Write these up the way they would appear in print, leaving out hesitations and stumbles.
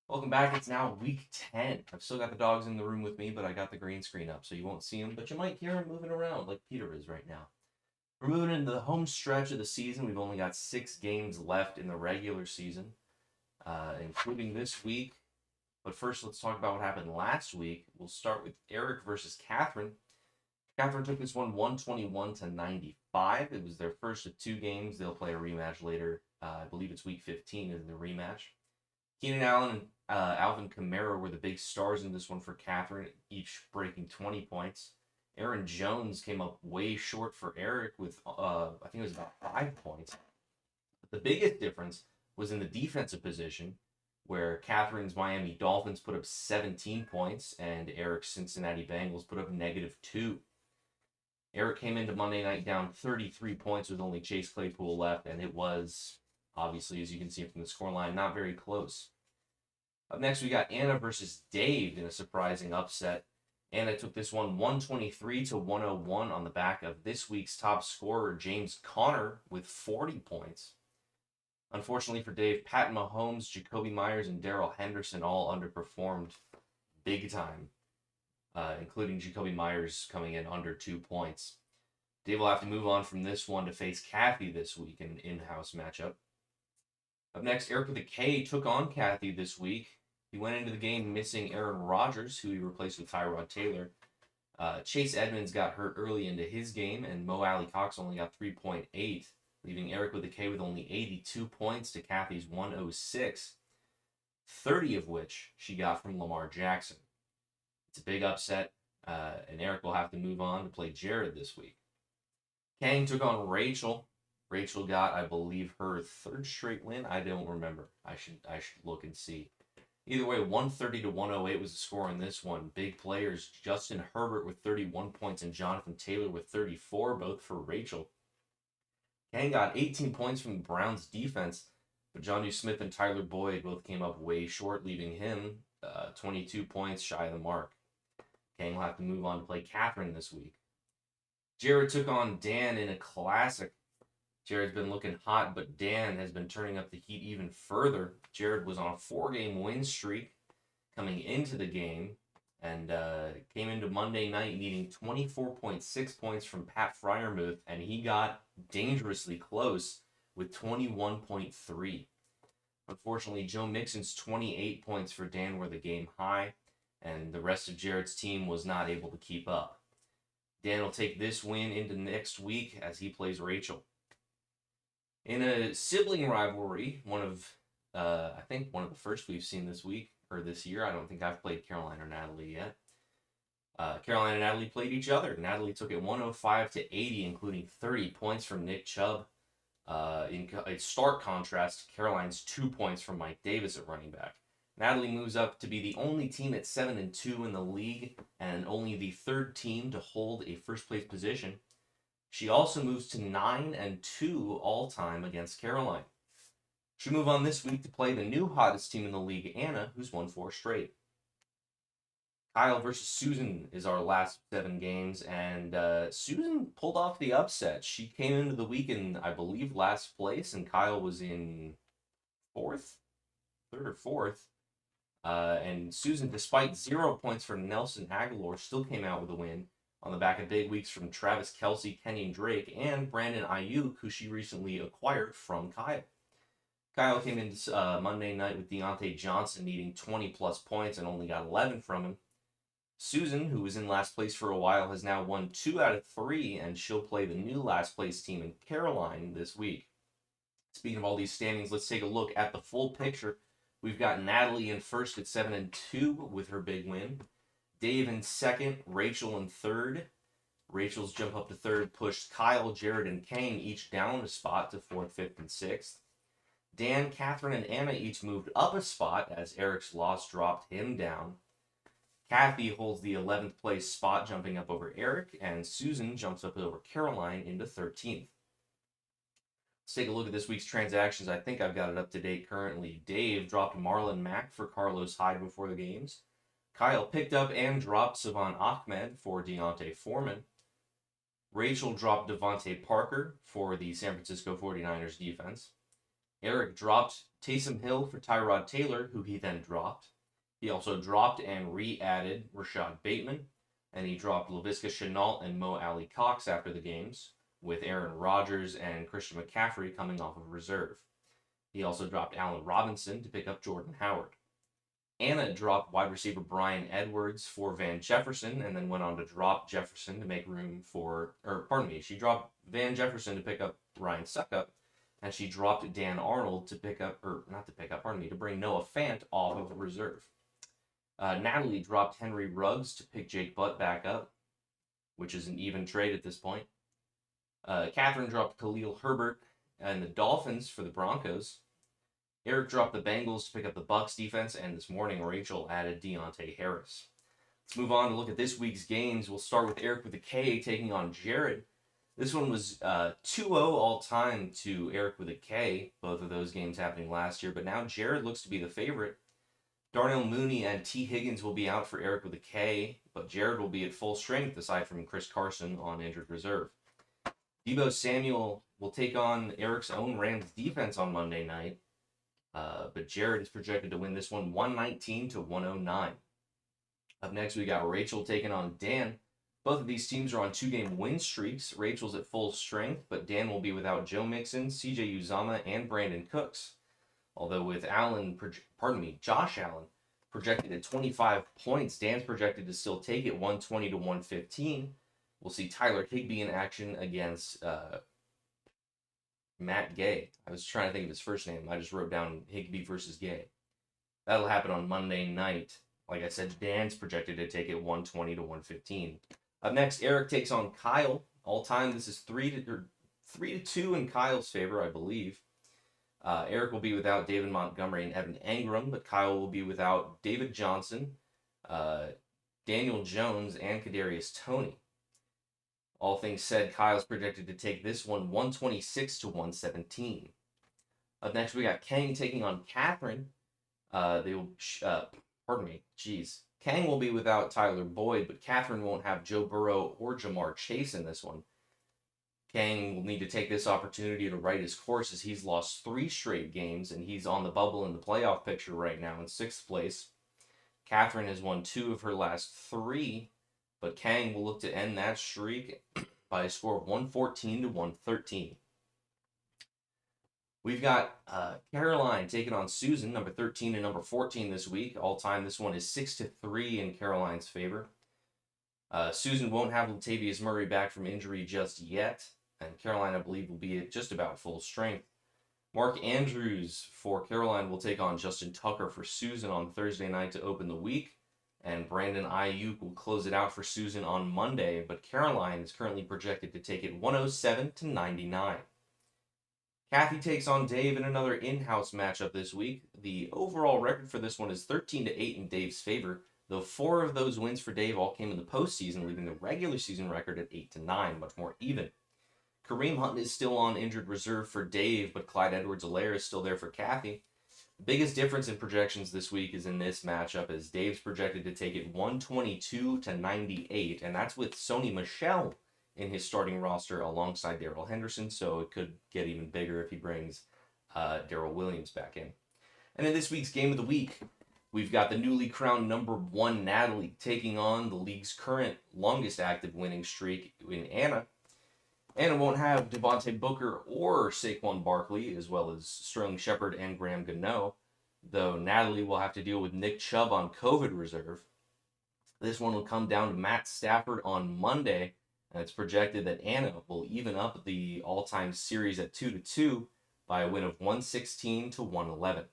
Welcome back. It's now week 10. I've still got the dogs in the room with me, but I got the green screen up, so you won't see them, but you might hear them moving around like Peter is right now. We're moving into the home stretch of the season. We've only got 6 games left in the regular season, including this week. But first, let's talk about what happened last week. We'll start with Eric versus Catherine. Catherine took this one 121 to 95. It was their first of 2 games. They'll play a rematch later. I believe it's week 15 is the rematch. Keenan Allen and Alvin Kamara were the big stars in this one for Catherine, each breaking 20 points. Aaron Jones came up way short for Eric with, I think it was about 5 points. But the biggest difference was in the defensive position, where Catherine's Miami Dolphins put up 17 points and Eric's Cincinnati Bengals put up -2. Eric came into Monday night down 33 points with only Chase Claypool left, and it was, obviously, as you can see from the scoreline, not very close. Up next, we got Anna versus Dave in a surprising upset. Anna took this one 123 to 101 on the back of this week's top scorer, James Conner, with 40 points. Unfortunately for Dave, Pat Mahomes, Jacoby Myers, and Darrell Henderson all underperformed big time, including Jacoby Myers coming in under 2 points. Dave will have to move on from this one to face Cathy this week in an in-house matchup. Up next, Eric with a K took on Cathy this week. He went into the game missing Aaron Rodgers, who he replaced with Tyrod Taylor. Chase Edmonds got hurt early into his game, and Mo Alley-Cox only got 3.8, leaving Eric with a K with only 82 points to Cathy's 106, 30 of which she got from Lamar Jackson. It's a big upset, and Eric will have to move on to play Jarrod this week. Kang took on Rfffl. Rfffl got, I believe, her 3rd straight win. I don't remember. I should look and see. Either way, 130 to 108 was the score in this one. Big players, Justin Herbert with 31 points and Jonathan Taylor with 34, both for Rfffl. Kang got 18 points from the Browns defense, but Jonnu Smith and Tyler Boyd both came up way short, leaving him 22 points shy of the mark. Kang will have to move on to play Catherine this week. Jarrod took on Dan in a classic. Jarrod's been looking hot, but Dan has been turning up the heat even further. Jarrod was on a 4-game win streak coming into the game and came into Monday night needing 24.6 points from Pat Freiermuth, and he got dangerously close with 21.3. Unfortunately, Joe Mixon's 28 points for Dan were the game high, and the rest of Jarrod's team was not able to keep up. Dan will take this win into next week as he plays Rfffl. In a sibling rivalry, I think one of the first we've seen this week, or this year. I don't think I've played Caroline or Natalie yet. Caroline and Natalie played each other. Natalie took it 105 to 80, including 30 points from Nick Chubb. In a stark contrast to Caroline's 2 points from Mike Davis at running back. Natalie moves up to be the only team at 7-2 in the league, and only the 3rd team to hold a first-place position. She also moves to 9-2 all-time against Caroline. She'll move on this week to play the new hottest team in the league, Anna, who's won 4 straight. Kyle versus Susan is our last 7 games, and Susan pulled off the upset. She came into the week in, I believe, last place, and Kyle was in 3rd or 4th. And Susan, despite 0 points for Nelson Aguilar, still came out with a win on the back of big weeks from Travis Kelce, Kenyon Drake, and Brandon Ayuk, who she recently acquired from Kyle. Kyle came into Monday night with Deontay Johnson needing 20-plus points and only got 11 from him. Susan, who was in last place for a while, has now won 2 out of 3, and she'll play the new last place team in Caroline this week. Speaking of all these standings, let's take a look at the full picture. We've got Natalie in first at 7-2 with her big win. Dave in 2nd, Rfffl in 3rd. Rachel's jump up to 3rd pushed Kyle, Jarrod, and Kang each down a spot to 4th, 5th, and 6th. Dan, Catherine, and Anna each moved up a spot as Eric's loss dropped him down. Cathy holds the 11th place spot, jumping up over Eric, and Susan jumps up over Caroline into 13th. Let's take a look at this week's transactions. I think I've got it up to date currently. Dave dropped Marlon Mack for Carlos Hyde before the games. Kyle picked up and dropped Savon Ahmed for Deontay Foreman. Rfffl dropped Devontae Parker for the San Francisco 49ers defense. Eric dropped Taysom Hill for Tyrod Taylor, who he then dropped. He also dropped and re-added Rashad Bateman, and he dropped Laviska Shenault and Mo Alley Cox after the games, with Aaron Rodgers and Christian McCaffrey coming off of reserve. He also dropped Allen Robinson to pick up Jordan Howard. Anna dropped wide receiver Brian Edwards for Van Jefferson, and then went on to drop Jefferson to make room for, she dropped Van Jefferson to pick up Ryan Suckup, and she dropped Dan Arnold to to bring Noah Fant off of reserve. Natalie dropped Henry Ruggs to pick Jake Butt back up, which is an even trade at this point. Katherine dropped Khalil Herbert and the Dolphins for the Broncos. Eric dropped the Bengals to pick up the Bucs defense, and this morning Rachel added Deontay Harris. Let's move on to look at this week's games. We'll start with Eric with a K taking on Jarrod. This one was 2-0 all-time to Eric with a K, both of those games happening last year, but now Jarrod looks to be the favorite. Darnell Mooney and T. Higgins will be out for Eric with a K, but Jarrod will be at full strength aside from Chris Carson on injured reserve. Deebo Samuel will take on Eric's own Rams defense on Monday night, but Jarrod is projected to win this one 119 to 109. Up next, we got Rachel taking on Dan. Both of these teams are on 2-game win streaks. Rachel's at full strength, but Dan will be without Joe Mixon, CJ Uzama, and Brandon Cooks. Although with Josh Allen projected at 25 points, Dan's projected to still take it 120 to 115. We'll see Tyler Higbee in action against Matt Gay. I was trying to think of his first name. I just wrote down Higbee versus Gay. That'll happen on Monday night. Like I said, Dan's projected to take it 120 to 115. Up next, Eric takes on Kyle. All time, this is 3-2 in Kyle's favor, I believe. Eric will be without David Montgomery and Evan Engram, but Kyle will be without David Johnson, Daniel Jones, and Kadarius Toney. All things said, Kyle's projected to take this one 126 to 117. Up next, we got Kang taking on Katherine. Kang will be without Tyler Boyd, but Katherine won't have Joe Burrow or Jamar Chase in this one. Kang will need to take this opportunity to right his course, as he's lost 3 straight games, and he's on the bubble in the playoff picture right now in 6th place. Katherine has won 2 of her last 3, but Kang will look to end that streak by a score of 114 to 113. We've got Caroline taking on Susan, number 13 and number 14 this week. All time, this one is 6-3 in Caroline's favor. Susan won't have Latavius Murray back from injury just yet, and Caroline, I believe, will be at just about full strength. Mark Andrews for Caroline will take on Justin Tucker for Susan on Thursday night to open the week, and Brandon Ayuk will close it out for Susan on Monday, but Caroline is currently projected to take it 107 to 99. Cathy takes on Dave in another in-house matchup this week. The overall record for this one is 13-8 in Dave's favor, though 4 of those wins for Dave all came in the postseason, leaving the regular season record at 8-9, much more even. Kareem Hunt is still on injured reserve for Dave, but Clyde Edwards-Helaire is still there for Cathy. The biggest difference in projections this week is in this matchup, as Dave's projected to take it 122 to 98, and that's with Sony Michel in his starting roster alongside Darrell Henderson, so it could get even bigger if he brings Darrell Williams back in. And in this week's Game of the Week, we've got the newly crowned number 1 Natalie taking on the league's current longest active winning streak in Anna. Anna won't have Devontae Booker or Saquon Barkley, as well as Sterling Shepard and Graham Gano, though Natalie will have to deal with Nick Chubb on COVID reserve. This one will come down to Matt Stafford on Monday, and it's projected that Anna will even up the all-time series at 2-2 by a win of 116 to 111.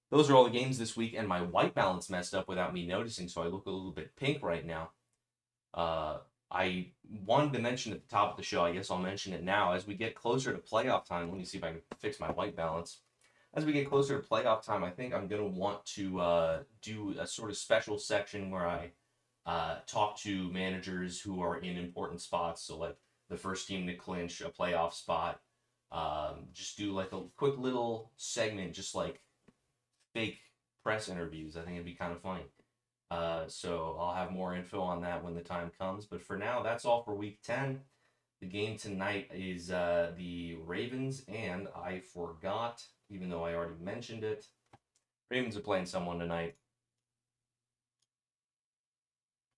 Those are all the games this week, and my white balance messed up without me noticing, so I look a little bit pink right now. I wanted to mention at the top of the show, I guess I'll mention it now, as we get closer to playoff time. Let me see if I can fix my white balance. As we get closer to playoff time, I think I'm going to want to do a sort of special section where I talk to managers who are in important spots, so like the first team to clinch a playoff spot. Just do like a quick little segment, just like fake press interviews. I think it'd be kind of funny. So I'll have more info on that when the time comes. But for now, that's all for week 10. The game tonight is the Ravens and I forgot even though I already mentioned it. Ravens are playing someone tonight.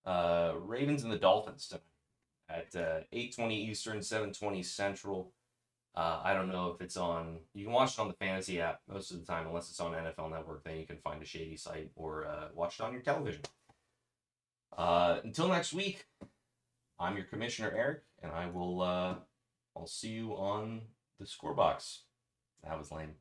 Ravens and the Dolphins tonight at 8:20 Eastern, 7:20 Central. I don't know if it's on. You can watch it on the fantasy app most of the time, unless it's on NFL Network. Then you can find a shady site or watch it on your television. Until next week, I'm your Commissioner Eric, and I will. I'll see you on the score box. That was lame.